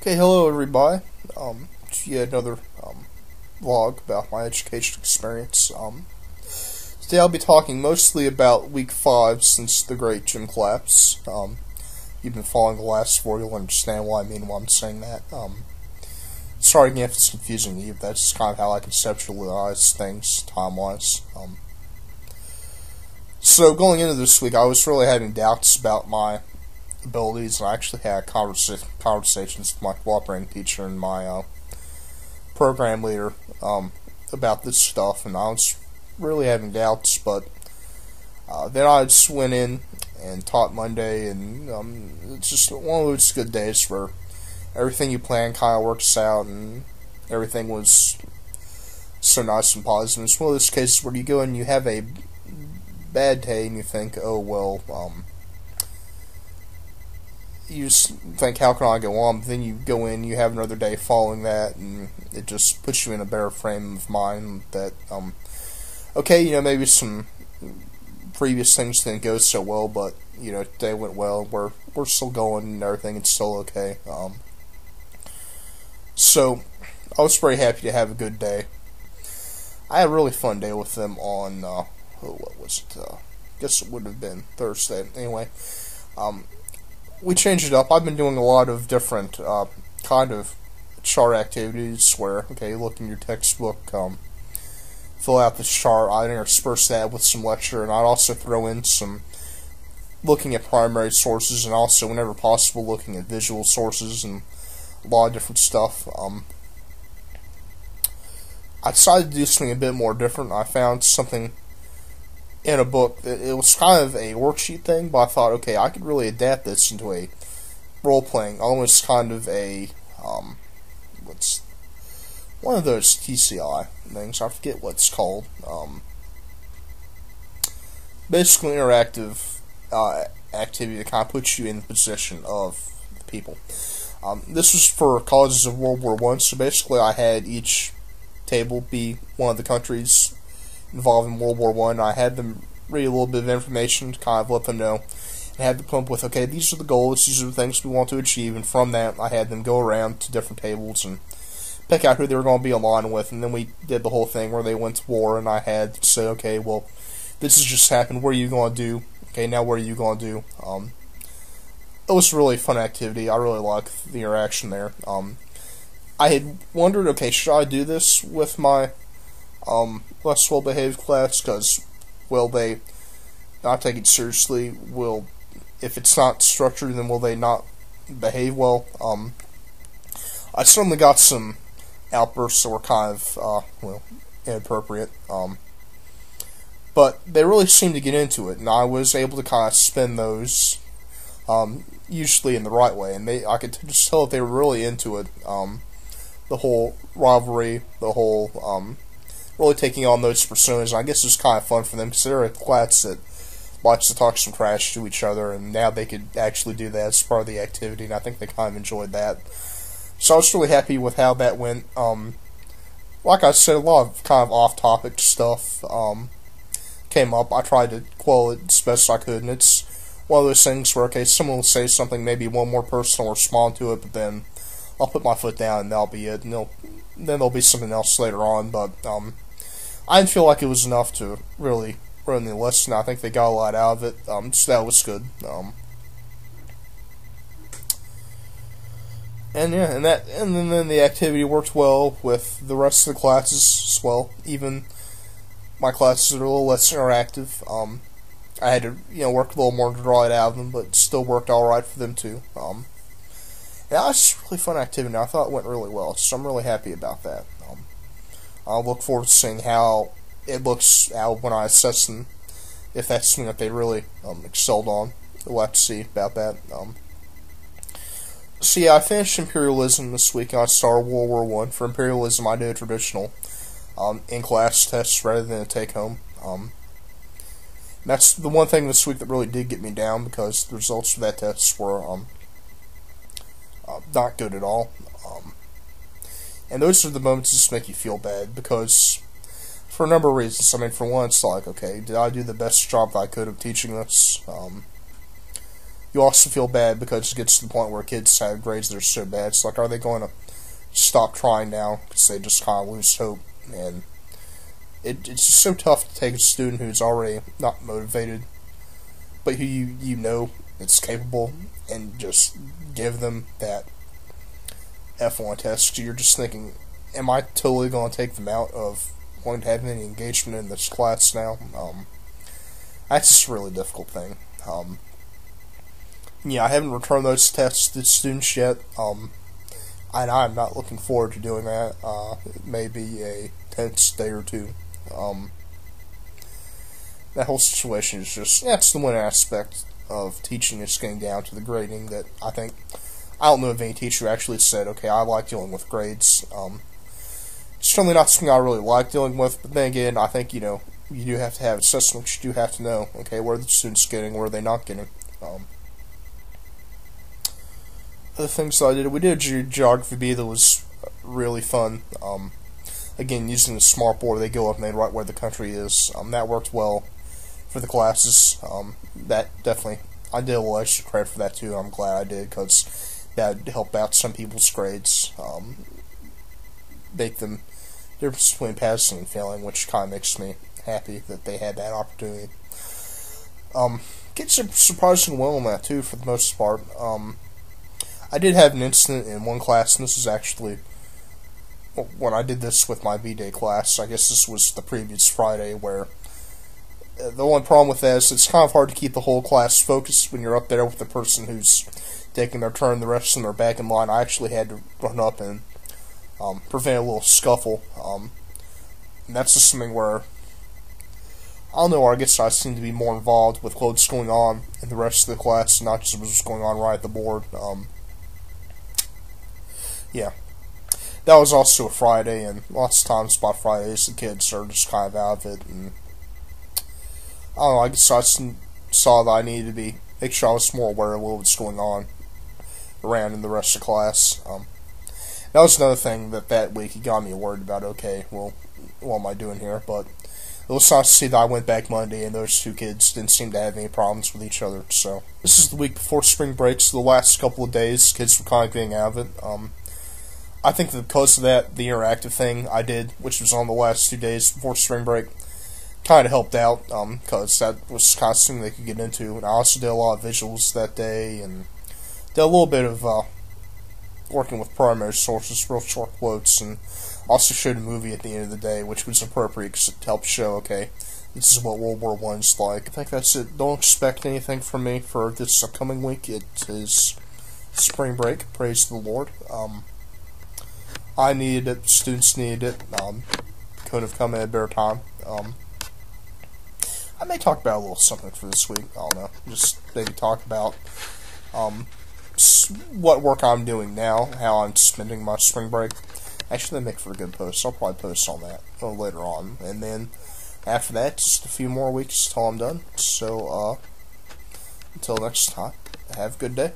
Okay, hello everybody. It's yet another vlog about my education experience. Today I'll be talking mostly about week 5 since the great gym collapse. You've been following the last 4, you'll understand what I mean when I'm saying that. Sorry again if it's confusing to you, but that's kind of how I conceptualize things time-wise. So going into this week, I was really having doubts about my abilities, and I actually had conversations with my cooperating teacher and my program leader about this stuff, and I was really having doubts, but then I just went in and taught Monday, and it's just one of those good days where everything you plan kind of works out, and everything was so nice and positive. It's one of those cases where you go and you have a bad day, and you think, oh, well, you just think, how can I go on? But then you go in, you have another day following that, and it just puts you in a better frame of mind that, okay, maybe some previous things didn't go so well, but, today went well, we're still going and everything, it's still okay. So, I was very happy to have a good day. I had a really fun day with them on, what was it, I guess it would have been Thursday. Anyway, we changed it up. I've been doing a lot of different kind of chart activities where, okay, look in your textbook, fill out this chart, I'd intersperse that with some lecture, and I'd also throw in some looking at primary sources, and also, whenever possible, looking at visual sources and a lot of different stuff. I decided to do something a bit more different. I found something in a book that it was kind of a worksheet thing, but I thought, okay, I could really adapt this into a role-playing, almost kind of a, what's one of those TCI things, I forget what it's called, basically interactive activity that kind of puts you in the position of the people. This was for causes of World War I, so basically I had each table be one of the countries involved in World War I, and I had them read a little bit of information to kind of let them know, and had them come up with, okay, these are the goals, these are the things we want to achieve, and from that I had them go around to different tables and pick out who they were going to be aligned with, and then we did the whole thing where they went to war, and I had to say, okay, well, this has just happened, what are you going to do? Okay, now what are you going to do? It was a really fun activity. I really liked the interaction there. I had wondered, okay, should I do this with my less well-behaved class, because will they not take it seriously? If it's not structured, then will they not behave well? I certainly got some outbursts that were kind of, inappropriate, but they really seemed to get into it, and I was able to kind of spin those, usually in the right way, and I could just tell that they were really into it, the whole rivalry, the whole, really taking on those personas. I guess it was kind of fun for them, because they're a class that likes to talk some trash to each other, and now they could actually do that as part of the activity, and I think they kind of enjoyed that. So I was really happy with how that went. Like I said, a lot of kind of off-topic stuff came up. I tried to quell it as best I could, and it's one of those things where, okay, someone will say something, maybe one more person will respond to it, but then I'll put my foot down and that'll be it, and then there'll be something else later on, but I didn't feel like it was enough to really ruin the lesson. I think they got a lot out of it, so that was good. And yeah, and then the activity worked well with the rest of the classes as well. Even my classes are a little less interactive. I had to, work a little more to draw it out of them, but it still worked alright for them too. Yeah, it was just a really fun activity. I thought it went really well, so I'm really happy about that. I'll look forward to seeing how it looks out when I assess them, if that's something that they really excelled on. We'll have to see about that. So yeah, I finished Imperialism this week, and I started World War I. For Imperialism, I did a traditional in-class test rather than a take-home. That's the one thing this week that really did get me down, because the results for that test were not good at all. And those are the moments that just make you feel bad, because for a number of reasons. I mean, for one, it's like, okay, did I do the best job that I could of teaching this? you also feel bad because it gets to the point where kids have grades that are so bad. It's like, are they going to stop trying now because they just kind of lose hope? And it's just so tough to take a student who's already not motivated, but who you know is capable, and just give them that F1 test. So you're just thinking, am I totally going to take them out of wanting to have any engagement in this class now? That's just a really difficult thing. Yeah, I haven't returned those tests to students yet, and I'm not looking forward to doing that. It may be a tense day or two. That whole situation is just, that's the one aspect of teaching is getting down to the grading that I don't know of any teacher who actually said, okay, I like dealing with grades. It's certainly not something I really like dealing with, but then again, I think, you do have to have assessments. You do have to know, okay, where are the students getting, where are they not getting. Other things that I did, we did a geography bee that was really fun. Again, using the smart board, they go up and they write where the country is. That worked well for the classes. That definitely, I did a little extra credit for that too. I'm glad I did, because that helped out some people's grades. Make them difference between passing and failing, which kind of makes me happy that they had that opportunity. Get surprisingly well on that too, for the most part. I did have an incident in one class, and this is actually when I did this with my B-Day class. I guess this was the previous Friday, where the only problem with that is it's kind of hard to keep the whole class focused when you're up there with the person who's taking their turn. The rest of them are back in line. I actually had to run up and prevent a little scuffle. And that's just something where, I don't know, I guess I seem to be more involved with what's going on in the rest of the class, not just what's going on right at the board. Yeah. That was also a Friday, and lots of times by Fridays the kids are just kind of out of it, and I don't know, I guess I saw that I needed to make sure I was more aware of what's going on around in the rest of the class. That was another thing that week he got me worried about. Okay, well, what am I doing here? But it was nice to see that I went back Monday and those two kids didn't seem to have any problems with each other. So this is the week before spring break, so the last couple of days kids were kind of getting out of it. I think that because of that, the interactive thing I did, which was on the last 2 days before spring break, kind of helped out, because that was kind of something they could get into. And I also did a lot of visuals that day, and did a little bit of working with primary sources, real short quotes, and also showed a movie at the end of the day, which was appropriate because it helped show, okay, this is what World War I's like. I think that's it. Don't expect anything from me for this upcoming week. It is spring break, praise the Lord. I needed it, students needed it, couldn't have come at a better time. I may talk about a little something for this week, I don't know, just maybe talk about what work I'm doing now, how I'm spending my spring break. Actually, they make for a good post. I'll probably post on that later on. And then after that, just a few more weeks till I'm done. So, until next time, have a good day.